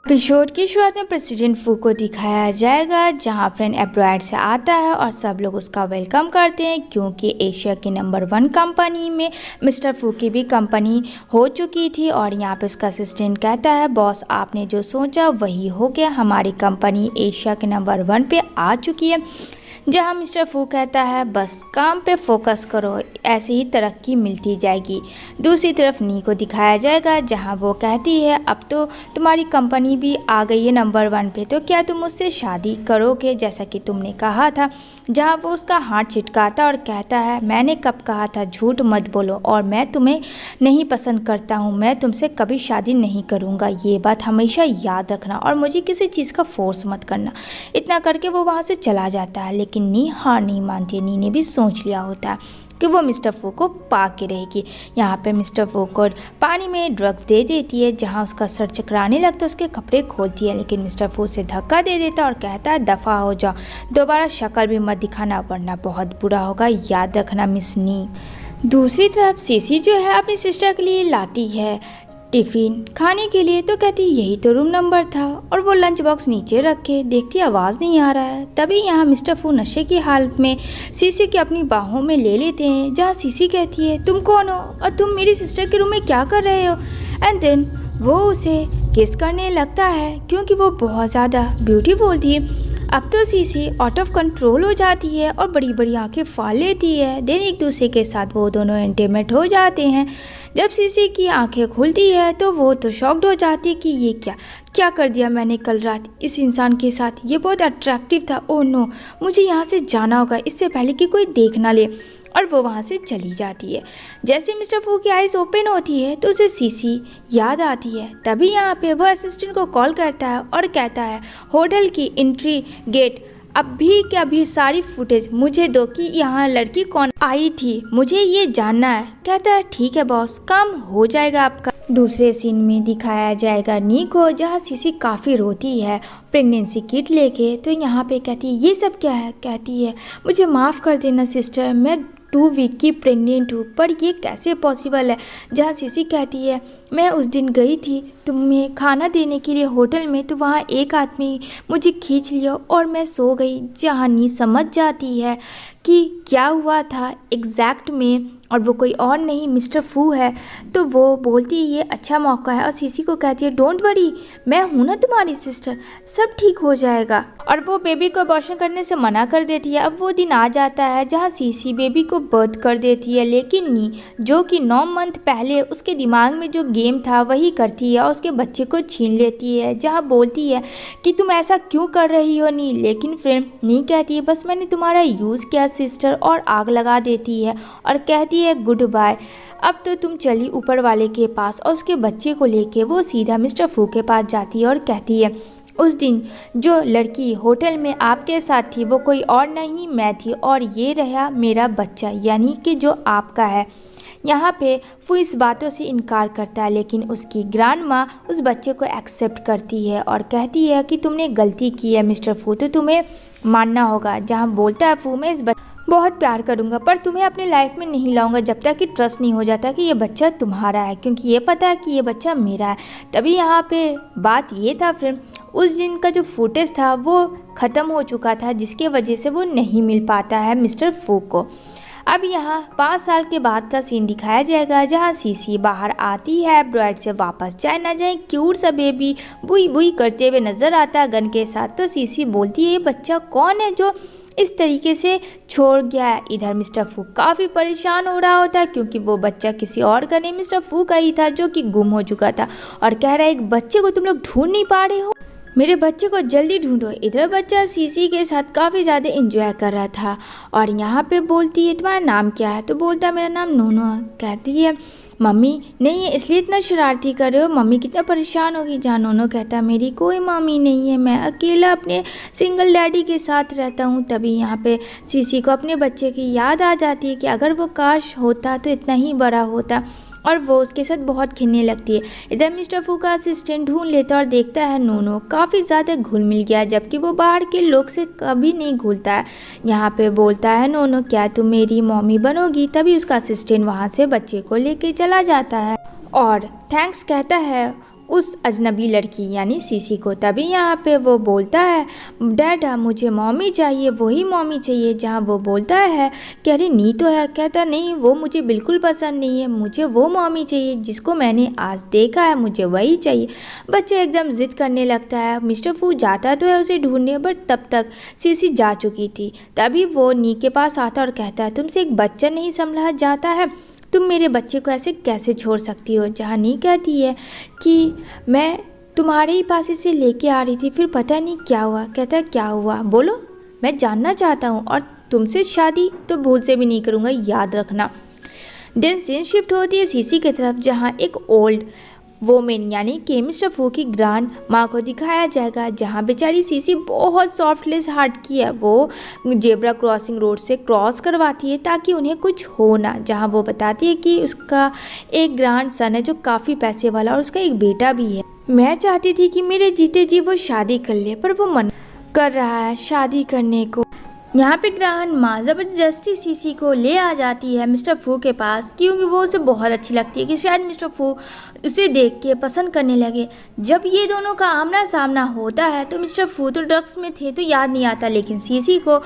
Episode की शुरुआत में प्रेसिडेंट फू को दिखाया जाएगा, जहां फ्रेंड अब्रॉड से आता है और सब लोग उसका वेलकम करते हैं क्योंकि एशिया की नंबर 1 कंपनी में मिस्टर फू की भी कंपनी हो चुकी थी। और यहां पे उसका असिस्टेंट कहता है, बॉस आपने जो सोचा वही हो गया, हमारी कंपनी एशिया के नंबर 1 पे आ चुकी है। जहां मिस्टर फू कहता है, बस काम पे फोकस करो, ऐसे ही तरक्की मिलती जाएगी। दूसरी तरफ नी को दिखाया जाएगा, जहां वो कहती है, अब तो तुम्हारी कंपनी भी आ गई है नंबर 1 पे, तो क्या तुम मुझसे शादी करोगे जैसा कि तुमने कहा था। जहां वो उसका हाथ छिटकाता और कहता है, मैंने कब कहा था झूठ मत बोलो, और मैं तुम्हें नहीं पसंद करता हूँ, मैं तुमसे कभी शादी नहीं करूँगा, ये बात हमेशा याद रखना, और मुझे किसी चीज़ का फोर्स मत करना। इतना करके वो वहाँ से चला जाता है, लेकिन नी हार नहीं मानती। नी ने भी सोच लिया होता है कि वो मिस्टर फू को पा के रहेगी। यहाँ पे मिस्टर फू को पानी में ड्रग्स दे देती है, जहाँ उसका सर चकराने लगता है, उसके कपड़े खोलती है, लेकिन मिस्टर फू उसे धक्का दे देता और कहता है, दफ़ा हो जाओ, दोबारा शक्ल भी मत दिखाना वरना बहुत बुरा होगा, याद रखना मिस नी। दूसरी तरफ सीसी जो है अपनी सिस्टर के लिए लाती है टिफ़िन खाने के लिए, तो कहती यही तो रूम नंबर था, और वो लंच बॉक्स नीचे रख के देखती आवाज़ नहीं आ रहा है। तभी यहाँ मिस्टर फू नशे की हालत में सीसी के अपनी बाहों में ले लेते हैं, जहाँ सीसी कहती है, तुम कौन हो और तुम मेरी सिस्टर के रूम में क्या कर रहे हो। एंड देन वो उसे किस करने लगता है क्योंकि वो बहुत ज़्यादा ब्यूटीफुल थी। अब तो सीसी आउट ऑफ कंट्रोल हो जाती है और बड़ी बड़ी आंखें फाड़ लेती है। देन एक दूसरे के साथ वो दोनों इंटीमेट हो जाते हैं। जब सीसी की आंखें खुलती है तो वो तो शॉक्ड हो जाती है कि ये क्या कर दिया मैंने कल रात इस इंसान के साथ, ये बहुत अट्रैक्टिव था, ओह नो, मुझे यहाँ से जाना होगा इससे पहले कि कोई देख ना ले। और वो वहाँ से चली जाती है। जैसे मिस्टर फू की आइज़ ओपन होती है तो उसे सीसी याद आती है। तभी यहाँ पे वो असिस्टेंट को कॉल करता है और कहता है, होटल की एंट्री गेट अभी के अभी सारी फुटेज मुझे दो कि यहाँ लड़की कौन आई थी, मुझे ये जानना है। कहता है, ठीक है बॉस, काम हो जाएगा आपका। दूसरे सीन में दिखाया जाएगा नी को, जहाँ सीसी काफ़ी रोती है प्रेगनेंसी किट लेके। तो यहाँ पे कहती है, ये सब क्या है। कहती है, मुझे माफ़ कर देना सिस्टर, मैं 2 वीक की प्रेग्नेंट हूँ, पर ये कैसे पॉसिबल है। जहाँ सीसी कहती है, मैं उस दिन गई थी तुम्हें खाना देने के लिए होटल में, तो वहाँ एक आदमी मुझे खींच लिया और मैं सो गई। जहाँ नी समझ जाती है कि क्या हुआ था एग्जैक्ट में, और वो कोई और नहीं मिस्टर फू है, तो वो बोलती है ये अच्छा मौका है, और सीसी को कहती है, डोंट वरी, मैं हूँ ना तुम्हारी सिस्टर, सब ठीक हो जाएगा। और वो बेबी को अबॉर्शन करने से मना कर देती है। अब वो दिन आ जाता है जहाँ सीसी बेबी को बर्थ कर देती है, लेकिन नी जो कि 9 मंथ पहले उसके दिमाग में जो गेम था वही करती है और उसके बच्चे को छीन लेती है। जहाँ बोलती है कि तुम ऐसा क्यों कर रही हो नी, लेकिन फ्रेंड नी कहती है, बस मैंने तुम्हारा यूज़ किया सिस्टर, और आग लगा देती है और कहती है, गुड बाय, अब तो तुम चली ऊपर वाले के पास। और उसके बच्चे को लेके वो सीधा मिस्टर फू के पास जाती है और कहती है, उस दिन जो लड़की होटल में आपके साथ थी वो कोई और नहीं मैं थी, और ये रहा मेरा बच्चा, यानी कि जो आपका है। यहाँ पे फू इस बातों से इनकार करता है, लेकिन उसकी ग्रैंड माँ उस बच्चे को एक्सेप्ट करती है और कहती है कि तुमने गलती की है मिस्टर फू, तो तुम्हें मानना होगा। जहाँ बोलता है फू, मैं इस बहुत प्यार करूँगा पर तुम्हें अपनी लाइफ में नहीं लाऊंगा जब तक कि ट्रस्ट नहीं हो जाता कि ये बच्चा तुम्हारा है, क्योंकि ये पता है कि ये बच्चा मेरा है। तभी यहाँ पे बात ये था फ्रेंड, उस दिन का जो फुटेज था वो ख़त्म हो चुका था, जिसके वजह से वो नहीं मिल पाता है मिस्टर फू को। अब यहाँ 5 साल के बाद का सीन दिखाया जाएगा, जहाँ सीसी बाहर आती है ब्राइड से वापस, चाहे ना जाए क्यूट सा बेबी बुई बुई करते हुए नज़र आता है गन के साथ। तो सीसी बोलती है, ये बच्चा कौन है जो इस तरीके से छोड़ गया है। इधर मिस्टर फू काफ़ी परेशान हो रहा होता है क्योंकि वो बच्चा किसी और का नहीं मिस्टर फू का ही था जो कि गुम हो चुका था, और कह रहा है, एक बच्चे को तुम लोग ढूंढ नहीं पा रहे हो, मेरे बच्चे को जल्दी ढूंढो। इधर बच्चा सीसी के साथ काफ़ी ज़्यादा एंजॉय कर रहा था, और यहाँ पे बोलती है, तुम्हारा नाम क्या है। तो बोलता है, मेरा नाम नोनो। कहती है, मम्मी नहीं है इसलिए इतना शरारती कर रहे हो, मम्मी कितना परेशान होगी। जहाँ नोनो कहता है, मेरी कोई मम्मी नहीं है, मैं अकेला अपने सिंगल डैडी के साथ रहता हूँ। तभी यहाँ पे सीसी को अपने बच्चे की याद आ जाती है कि अगर वो काश होता तो इतना ही बड़ा होता, और वो उसके साथ बहुत खेलने लगती है। इधर मिस्टर फू का असिस्टेंट ढूंढ लेता और देखता है नोनो काफ़ी ज़्यादा घुल मिल गया, जबकि वो बाहर के लोग से कभी नहीं घुलता है। यहाँ पे बोलता है, नोनो क्या तुम मेरी मम्मी बनोगी। तभी उसका असिस्टेंट वहाँ से बच्चे को लेके चला जाता है और थैंक्स कहता है उस अजनबी लड़की यानी सीसी को। तभी यहाँ पे वो बोलता है डैड मुझे मॉमी चाहिए, वही मॉमी चाहिए। जहाँ वो बोलता है कि अरे नी तो है, कहता नहीं वो मुझे बिल्कुल पसंद नहीं है, मुझे वो मॉमी चाहिए जिसको मैंने आज देखा है, मुझे वही चाहिए। बच्चा एकदम ज़िद करने लगता है। मिस्टर फू जाता तो है उसे ढूंढने, बट तब तक सीसी जा चुकी थी। तभी वो नी के पास आता और कहता है तुमसे एक बच्चा नहीं संभला जाता है, तुम मेरे बच्चे को ऐसे कैसे छोड़ सकती हो। जहाँ नी कहती है कि मैं तुम्हारे ही पास इसे लेके आ रही थी, फिर पता नहीं क्या हुआ। कहता है क्या हुआ बोलो, मैं जानना चाहता हूँ, और तुमसे शादी तो भूल से भी नहीं करूँगा, याद रखना। देन सीन शिफ्ट होती है सीसी की तरफ, जहाँ एक ओल्ड वोमेन यानी कि मिस्टर फू की ग्रांड माँ को दिखाया जाएगा। जहाँ बेचारी सीसी बहुत सॉफ्टलेस हार्ट की है, वो जेब्रा क्रॉसिंग रोड से क्रॉस करवाती है ताकि उन्हें कुछ हो ना। जहाँ वो बताती है कि उसका एक ग्रैंड सन है जो काफ़ी पैसे वाला, और उसका एक बेटा भी है। मैं चाहती थी कि मेरे जीते जी वो शादी कर ले, पर वो मना कर रहा है शादी करने को। यहाँ पे ग्रहण माँ ज़बरदस्ती सीसी को ले आ जाती है मिस्टर फू के पास, क्योंकि वो उसे बहुत अच्छी लगती है कि शायद मिस्टर फू उसे देख के पसंद करने लगे। जब ये दोनों का आमना सामना होता है तो मिस्टर फू तो ड्रग्स में थे तो याद नहीं आता, लेकिन सीसी को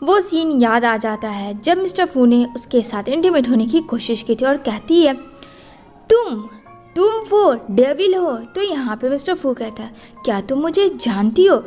वो सीन याद आ जाता है जब मिस्टर फू ने उसके साथ इंटीमेट होने की कोशिश की थी, और कहती है तुम वो डेविल हो। तो यहाँ पे मिस्टर फू कहता है क्या तुम मुझे जानती हो।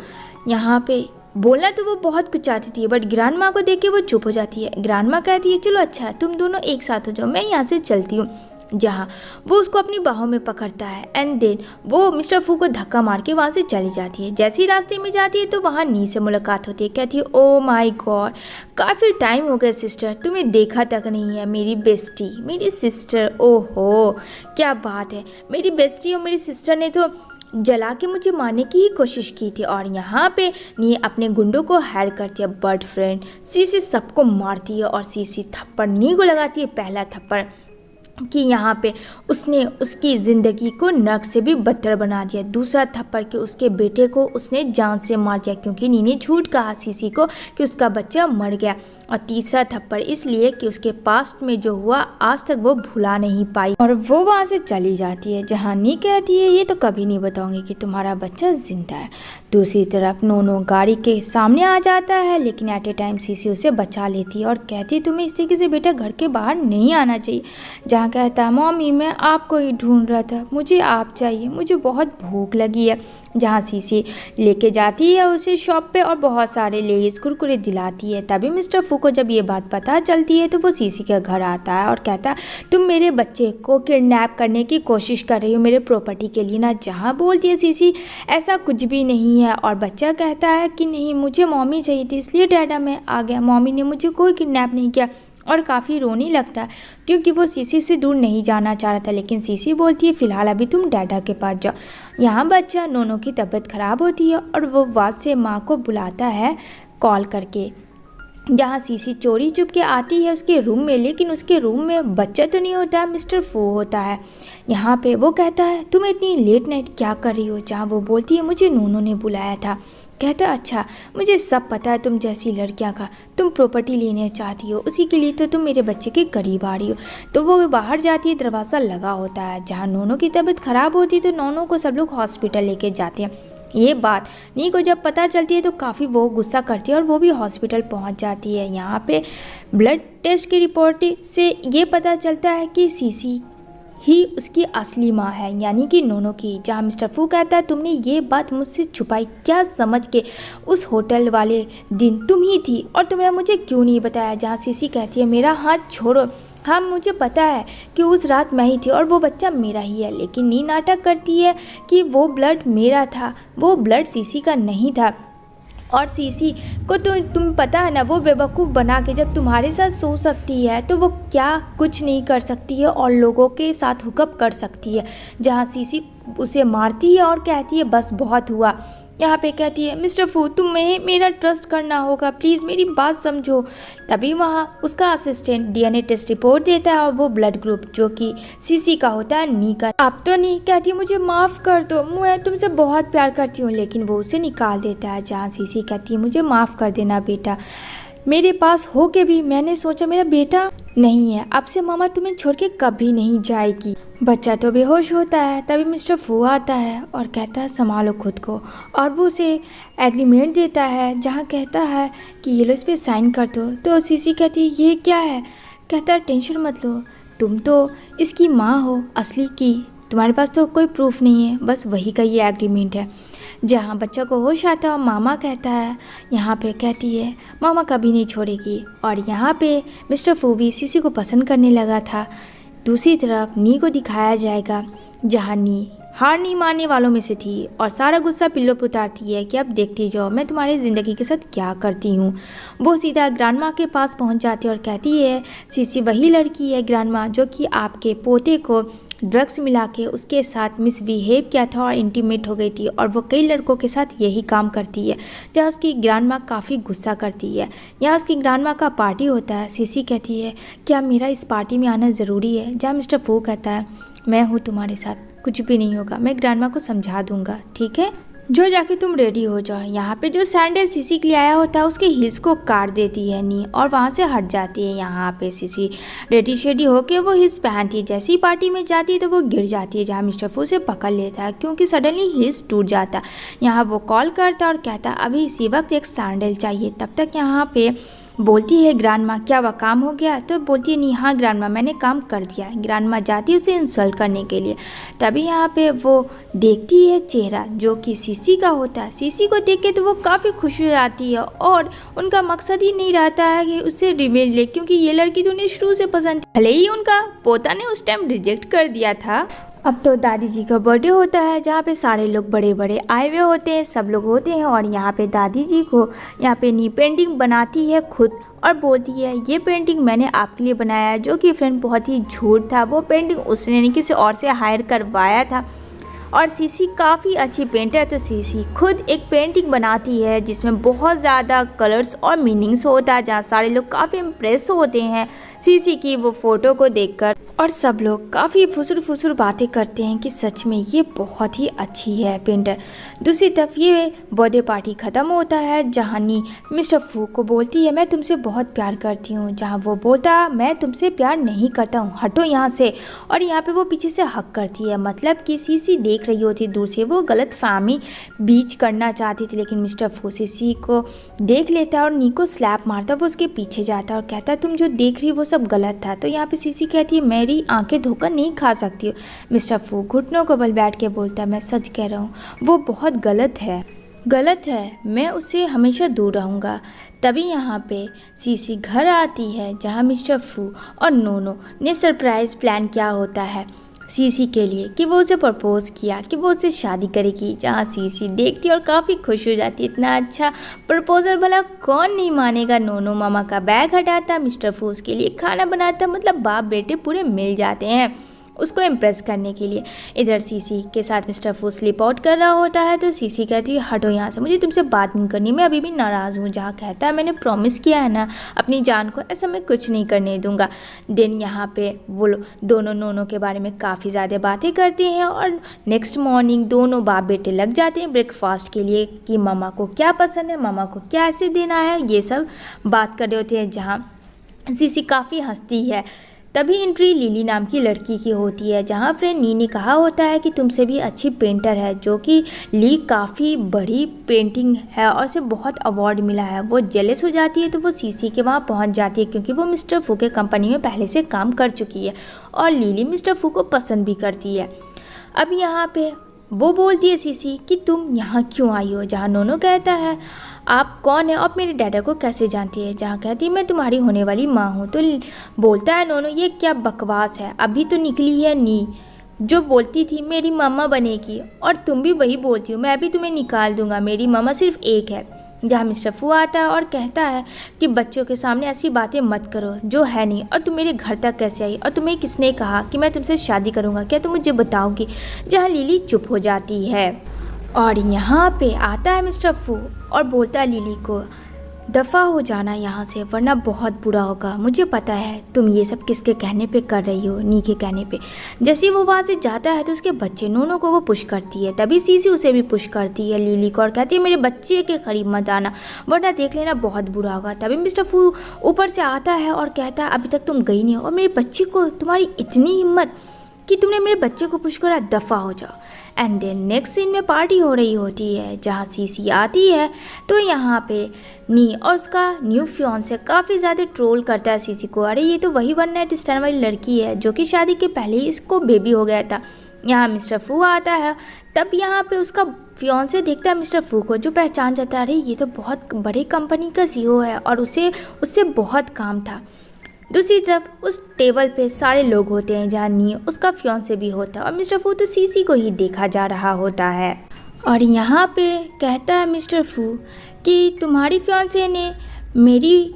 यहाँ पे बोलना तो वो बहुत कुछ चाहती थी, बट ग्रैंड माँ को देख के वो चुप हो जाती है। ग्रैंड माँ कहती है चलो अच्छा तुम दोनों एक साथ हो जाओ, मैं यहाँ से चलती हूँ। जहाँ वो उसको अपनी बाहों में पकड़ता है, एंड देन वो मिस्टर फू को धक्का मार के वहाँ से चली जाती है। जैसे ही रास्ते में जाती है तो वहाँ नी से मुलाकात होती है। कहती है ओ माय गॉड, काफ़ी टाइम हो गया सिस्टर, तुम्हें देखा तक नहीं है। मेरी बेस्टी, मेरी सिस्टर, ओहो क्या बात है, मेरी बेस्टी और मेरी सिस्टर ने तो जला के मुझे मारने की ही कोशिश की थी। और यहाँ पे नी अपने गुंडों को हायर करती है। बट फ्रेंड सीसी सबको मारती है, और सीसी थप्पड़ नी को लगाती है, पहला थप्पड़ कि यहाँ पे उसने उसकी ज़िंदगी को नर्क से भी बदतर बना दिया। दूसरा थप्पड़ कि उसके बेटे को उसने जान से मार दिया, क्योंकि नी ने झूठ कहा सीसी को कि उसका बच्चा मर गया। और तीसरा थप्पड़ इसलिए कि उसके पास्ट में जो हुआ आज तक वो भुला नहीं पाई, और वो वहाँ से चली जाती है। जहाँ नी कहती है ये तो कभी नहीं बताऊंगी कि तुम्हारा बच्चा जिंदा है। दूसरी तरफ नोनो गाड़ी के सामने आ जाता है, लेकिन एट ए टाइम सीसी उसे बचा लेती है और कहती है तुम्हें इस तरीके से बेटा घर के बाहर नहीं आना चाहिए। जहाँ कहता है मम्मी मैं आपको ही ढूंढ रहा था, मुझे आप चाहिए, मुझे बहुत भूख लगी है। जहाँ सीसी लेके जाती है उसे शॉप पे और बहुत सारे लेज कुरकुरे दिलाती है। तभी मिस्टर फू को जब ये बात पता चलती है तो वो सीसी के घर आता है और कहता है तुम मेरे बच्चे को किडनैप करने की कोशिश कर रही हो मेरे प्रॉपर्टी के लिए ना। जहाँ बोलती है सीसी ऐसा कुछ भी नहीं है, और बच्चा कहता है कि नहीं मुझे मम्मी चाहिए थी इसलिए डैडा मैं आ गया, मम्मी ने मुझे कोई किडनैप नहीं किया। और काफ़ी रोने लगता है क्योंकि वो सीसी से दूर नहीं जाना चाह रहा था, लेकिन सीसी बोलती है फ़िलहाल अभी तुम डैडा के पास जाओ। यहाँ बच्चा नोनो की तबीयत ख़राब होती है और वो वाद से माँ को बुलाता है कॉल करके। जहाँ सीसी चोरी चुप के आती है उसके रूम में, लेकिन उसके रूम में बच्चा तो नहीं होता, मिस्टर फू होता है। यहाँ पे वो कहता है तुम इतनी लेट नाइट क्या कर रही हो। जहाँ वो बोलती है मुझे नोनो ने बुलाया था। कहता अच्छा मुझे सब पता है तुम जैसी लड़कियां का, तुम प्रॉपर्टी लेने चाहती हो, उसी के लिए तो तुम मेरे बच्चे के करीब आ रही हो। तो वो बाहर जाती है, दरवाज़ा लगा होता है। जहाँ नोनो की तबीयत ख़राब होती है तो नोनो को सब लोग हॉस्पिटल लेके जाते हैं। ये बात नी को जब पता चलती है तो काफ़ी वो गुस्सा करती है और वो भी हॉस्पिटल पहुंच जाती है। यहाँ पे ब्लड टेस्ट की रिपोर्ट से ये पता चलता है कि सीसी ही उसकी असली माँ है, यानी कि नोनो की। जहाँ मिस्टर फू कहता है तुमने ये बात मुझसे छुपाई क्या समझ के, उस होटल वाले दिन तुम ही थी और तुमने मुझे क्यों नहीं बताया। जहाँ सीसी कहती है मेरा हाथ छोड़ो, हाँ मुझे पता है कि उस रात मैं ही थी और वो बच्चा मेरा ही है। लेकिन नी नाटक करती है कि वो ब्लड मेरा था, वो ब्लड सीसी का नहीं था। और सीसी को तो तुम पता है ना वो बेवकूफ़ बना के जब तुम्हारे साथ सो सकती है तो वो क्या कुछ नहीं कर सकती है और लोगों के साथ हुकअप कर सकती है। जहाँ सीसी उसे मारती है और कहती है बस बहुत हुआ। यहाँ पे कहती है मिस्टर फू तुम्हें मेरा ट्रस्ट करना होगा, प्लीज़ मेरी बात समझो। तभी वहाँ उसका असिस्टेंट डीएनए टेस्ट रिपोर्ट देता है और वो ब्लड ग्रुप जो कि सीसी का होता है नी का। अब तो नी कहती है मुझे माफ़ कर दो, मैं तुमसे बहुत प्यार करती हूँ, लेकिन वो उसे निकाल देता है। जहाँ सीसी कहती है मुझे माफ़ कर देना बेटा, मेरे पास हो के भी मैंने सोचा मेरा बेटा नहीं है, अब से मामा तुम्हें छोड़ के कभी नहीं जाएगी। बच्चा तो बेहोश होता है, तभी मिस्टर फू आता है और कहता है संभालो खुद को, और वो उसे एग्रीमेंट देता है जहाँ कहता है कि ये लो इस पर साइन कर दो। तो सीसी कहती है ये क्या है? कहता है टेंशन मत लो, तुम तो इसकी माँ हो असली की, तुम्हारे पास तो कोई प्रूफ नहीं है, बस वही का ये एग्रीमेंट है। जहाँ बच्चा को होश आता है मामा कहता है, यहाँ पे कहती है मामा कभी नहीं छोड़ेगी। और यहाँ पे मिस्टर फू भी सीसी को पसंद करने लगा था। दूसरी तरफ नी को दिखाया जाएगा जहाँ नी हार नहीं मानने वालों में से थी और सारा गुस्सा पिल्लो पे उतारती है कि अब देखती जाओ मैं तुम्हारी ज़िंदगी के साथ क्या करती हूँ। वो सीधा ग्रैंड माँ के पास पहुँच जाती है और कहती है सीसी वही लड़की है ग्रैंड माँ जो कि आपके पोते को ड्रग्स मिला के उसके साथ मिसबिहेव किया था और इंटीमेट हो गई थी, और वो कई लड़कों के साथ यही काम करती है। जहाँ उसकी ग्रैंड माँ काफ़ी गुस्सा करती है। यहाँ उसकी ग्रैंड माँ का पार्टी होता है। सीसी कहती है क्या मेरा इस पार्टी में आना ज़रूरी है? जहाँ मिस्टर फू कहता है मैं हूँ तुम्हारे साथ, कुछ भी नहीं होगा, मैं ग्रैंड माँ को समझा दूंगा, ठीक है, जो जाके तुम रेडी हो जाओ। यहाँ पे जो सैंडल सीसी के लिए आया होता है उसके हिल्स को काट देती है नी और वहाँ से हट जाती है। यहाँ पे सीसी रेडी शेडी होके वो हिल्स पहनती है। जैसे ही पार्टी में जाती है तो वो गिर जाती है जहाँ मिस्टर फू उसे पकड़ लेता है क्योंकि सडनली हिल्स टूट जाता। यहाँ वो कॉल करता है और कहता है अभी इसी वक्त एक सैंडल चाहिए। तब तक यहाँ पे बोलती है ग्रैंड माँ क्या वह काम हो गया? तो बोलती है नहीं हाँ ग्रैंड माँ मैंने काम कर दिया। ग्रैंड माँ जाती है उसे इंसल्ट करने के लिए। तभी यहाँ पे वो देखती है चेहरा जो कि सीसी का होता है। सीसी को देख के तो वो काफ़ी खुश हो जाती है और उनका मकसद ही नहीं रहता है कि उससे रिवेंज ले, क्योंकि ये लड़की तो उन्हें शुरू से पसंद थी, भले ही उनका पोता ने उस टाइम रिजेक्ट कर दिया था। अब तो दादी जी का बर्थडे होता है जहाँ पे सारे लोग बड़े बड़े आए हुए होते हैं, सब लोग होते हैं और यहाँ पे दादी जी को यहाँ पे नी पेंटिंग बनाती है खुद और बोलती है ये पेंटिंग मैंने आपके लिए बनाया है, जो कि फ्रेंड बहुत ही झूठ था। वो पेंटिंग उसने नहीं किसी और से हायर करवाया था और सीसी काफ़ी अच्छी पेंटर है। तो सीसी खुद एक पेंटिंग बनाती है जिसमें बहुत ज़्यादा कलर्स और मीनिंग्स होता है, जहाँ सारे लोग काफ़ी इम्प्रेस होते हैं सीसी की वो फ़ोटो को देखकर और सब लोग काफ़ी फुसुर फुसुर बातें करते हैं कि सच में ये बहुत ही अच्छी है पेंटर। दूसरी तरफ ये बर्थडे पार्टी ख़त्म होता है जहाँ नी मिस्टर फू को बोलती है मैं तुमसे बहुत प्यार करती हूँ, जहाँ वो बोलता मैं तुमसे प्यार नहीं करता हूँ, हटो यहाँ से। और यहाँ पे वो पीछे से हक करती है, मतलब कि सीसी देख रही होती दूर से, वो गलत फहमी बीच करना चाहती थी, लेकिन मिस्टर फू सीसी को देख लेता है और नी को स्लैप मारता है। वो उसके पीछे जाता है और कहता है तुम जो देख रही वो सब गलत था। तो यहाँ पे सीसी कहती है मेरी आंखें धोकर नहीं खा सकती हो। मिस्टर फू घुटनों को बल बैठ के बोलता है मैं सच कह रहा हूँ, वो बहुत गलत है, मैं उससे हमेशा दूर रहूँगा। तभी यहाँ पे सीसी घर आती है जहाँ मिस्टर फू और नोनो ने सरप्राइज़ प्लान किया होता है सीसी के लिए कि वो उसे प्रपोज़ किया कि वो उससे शादी करेगी, जहाँ सीसी देखती और काफ़ी खुश हो जाती है। इतना अच्छा प्रपोजल भला कौन नहीं मानेगा। नोनो मामा का बैग हटाता, मिस्टर फू उसके लिए खाना बनाता, मतलब बाप बेटे पूरे मिल जाते हैं उसको इम्प्रेस करने के लिए। इधर सीसी के साथ मिस्टर फू स्लिप आउट कर रहा होता है तो सीसी कहती है हटो यहाँ से, मुझे तुमसे बात नहीं करनी, मैं अभी भी नाराज़ हूँ। जहाँ कहता है मैंने प्रॉमिस किया है ना अपनी जान को, ऐसा मैं कुछ नहीं करने दूंगा। दिन यहाँ पे वो दोनों नोनों के बारे में काफ़ी ज़्यादा बातें करते हैं और नेक्स्ट मॉर्निंग दोनों बाप बेटे लग जाते हैं ब्रेकफास्ट के लिए कि मामा को क्या पसंद है, मामा को क्या ऐसे देना है, ये सब बात कर रहे होते हैं। जहाँ सीसी काफ़ी हंसती है। तभी एंट्री लिली नाम की लड़की की होती है, जहाँ फ्रेंड नी ने कहा होता है कि तुमसे भी अच्छी पेंटर है, जो कि ली काफ़ी बड़ी पेंटिंग है और उसे बहुत अवार्ड मिला है। वो जेलस हो जाती है तो वो सीसी के वहाँ पहुँच जाती है क्योंकि वो मिस्टर फू के कंपनी में पहले से काम कर चुकी है और लिली मिस्टर फू को पसंद भी करती है। अब यहाँ पे वो बोलती है सीसी कि तुम यहाँ क्यों आई हो, जहाँ नोनो कहता है आप कौन है और मेरे डैडा को कैसे जानती है, जहाँ कहती है मैं तुम्हारी होने वाली माँ हूँ। तो बोलता है नोनो ये क्या बकवास है, अभी तो निकली है नी जो बोलती थी मेरी मामा बनेगी और तुम भी वही बोलती हो, मैं भी तुम्हें निकाल दूंगा, मेरी मामा सिर्फ एक है। जहाँ मिस्टर फू आता है और कहता है कि बच्चों के सामने ऐसी बातें मत करो जो है नहीं, और तुम मेरे घर तक कैसे आई और तुम्हें किसने कहा कि मैं तुमसे शादी करूँगा, क्या तुम मुझे बताओगी। जहाँ लिली चुप हो जाती है और यहाँ पे आता है मिस्टर फू और बोलता है लिली को दफ़ा हो जाना यहाँ से, वरना बहुत बुरा होगा। मुझे पता है तुम ये सब किसके कहने पे कर रही हो, नी के कहने पे। जैसे ही वो वहाँ से जाता है तो उसके बच्चे नोनो को वो पुश करती है, तभी सीसी उसे भी पुश करती है, लिली को, और कहती है मेरे बच्चे के करीब मत आना वरना देख लेना बहुत बुरा होगा। तभी मिस्टर फू ऊपर से आता है और कहता है अभी तक तुम गई नहीं हो, और मेरे बच्चे को, तुम्हारी इतनी हिम्मत कि तुमने मेरे बच्चे को पुश करा, दफ़ा हो जाओ। एंड देन नेक्स्ट सीन में पार्टी हो रही होती है जहाँ सीसी आती है तो यहाँ पे नी और उसका न्यू फियांसे काफ़ी ज़्यादा ट्रोल करता है सीसी को, अरे ये तो वही वन नाइट स्टैंड वाली लड़की है जो कि शादी के पहले ही इसको बेबी हो गया था। यहाँ मिस्टर फू आता है, तब यहाँ पे उसका फियांसे देखता है मिस्टर फू को, जो पहचान जाता है अरे ये तो बहुत बड़ी कंपनी का सीईओ है और उससे बहुत काम था। दूसरी तरफ उस टेबल पे सारे लोग होते हैं जहाँ नी उसका फियांसे भी होता है और मिस्टर फू तो सीसी को ही देखा जा रहा होता है। और यहाँ पे कहता है मिस्टर फू कि तुम्हारी फियांसे ने मेरी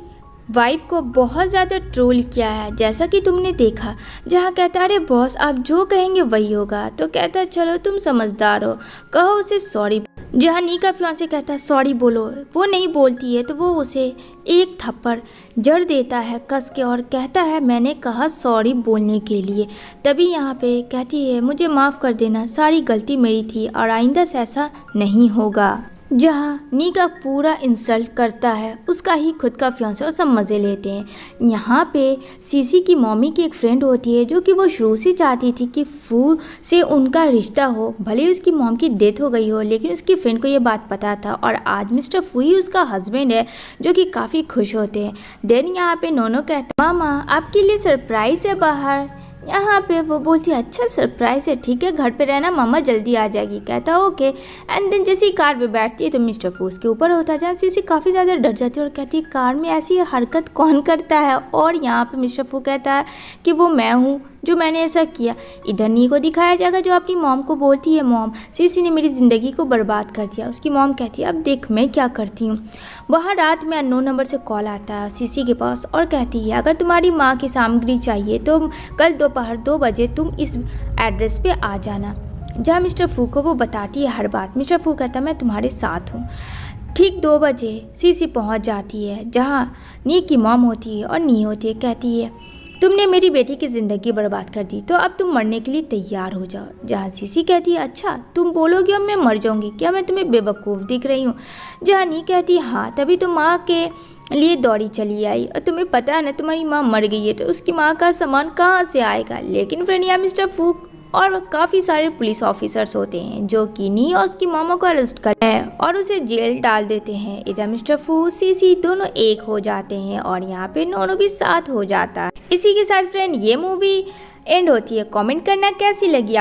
वाइफ को बहुत ज़्यादा ट्रोल किया है जैसा कि तुमने देखा। जहाँ कहता है अरे बॉस आप जो कहेंगे वही होगा, तो कहता है चलो तुम समझदार हो, कहो उसे सॉरी। जहाँ नी का फियांसे कहता है सॉरी बोलो, वो नहीं बोलती है तो वो उसे एक थप्पड़ जड़ देता है कस के और कहता है मैंने कहा सॉरी बोलने के लिए। तभी यहाँ पे कहती है मुझे माफ़ कर देना, सारी गलती मेरी थी और आइंदा से ऐसा नहीं होगा। जहाँ नी का पूरा इंसल्ट करता है उसका ही खुद का फियांसे और सब मज़े लेते हैं। यहाँ पे सीसी की मम्मी की एक फ्रेंड होती है जो कि वो शुरू से चाहती थी कि फू से उनका रिश्ता हो, भले ही उसकी मॉम की डेथ हो गई हो, लेकिन उसकी फ्रेंड को ये बात पता था और आज मिस्टर फू ही उसका हस्बैंड है जो कि काफ़ी खुश होते हैं। देन यहाँ पे नोनो कहता मामा आपके लिए सरप्राइज़ है बाहर। यहाँ पे वो बोलती है अच्छा सरप्राइज़ है, ठीक है घर पे रहना, मामा जल्दी आ जाएगी। कहता ओके। एंड देन जैसे ही कार पे बैठती है तो मिस्टर फू उसके ऊपर होता है, जहाँ सीसी काफ़ी ज़्यादा डर जाती है और कहती है कार में ऐसी हरकत कौन करता है। और यहाँ पे मिस्टर फू कहता है कि वो मैं हूँ जो मैंने ऐसा किया। इधर नी को दिखाया जाएगा जो अपनी मॉम को बोलती है मॉम सीसी ने मेरी ज़िंदगी को बर्बाद कर दिया। उसकी मॉम कहती है अब देख मैं क्या करती हूँ। वहाँ रात में अननोन नंबर से कॉल आता है सीसी के पास और कहती है अगर तुम्हारी माँ की सामग्री चाहिए तो कल दोपहर 2 बजे तुम इस एड्रेस पे आ जाना। जहाँ मिस्टर फू को वो बताती है हर बात। मिस्टर फू कहता मैं तुम्हारे साथ हूँ। ठीक 2 बजे सीसी पहुँच जाती है जहाँ नी की मॉम होती है और नी होती है। कहती है तुमने मेरी बेटी की ज़िंदगी बर्बाद कर दी तो अब तुम मरने के लिए तैयार हो जाओ। जहाँ सीसी कहती है अच्छा तुम बोलोगे अब मैं मर जाऊँगी, क्या मैं तुम्हें बेवकूफ़ दिख रही हूँ। जहाँ नी कहती है हाँ तभी तो माँ के लिए दौड़ी चली आई और तुम्हें पता है ना तुम्हारी माँ मर गई है तो उसकी माँ का सामान कहाँ से आएगा। लेकिन फ्रेंड यहाँ मिस्टर फू और काफ़ी सारे पुलिस ऑफिसर्स होते हैं जो कि नी और उसकी मामा को अरेस्ट करते हैं और उसे जेल डाल देते हैं। इधर मिस्टर फू सीसी दोनों एक हो जाते हैं और यहाँ पे नोनो भी साथ हो जाता है। इसी के साथ फ्रेंड ये मूवी एंड होती है। कमेंट करना कैसी लगी आप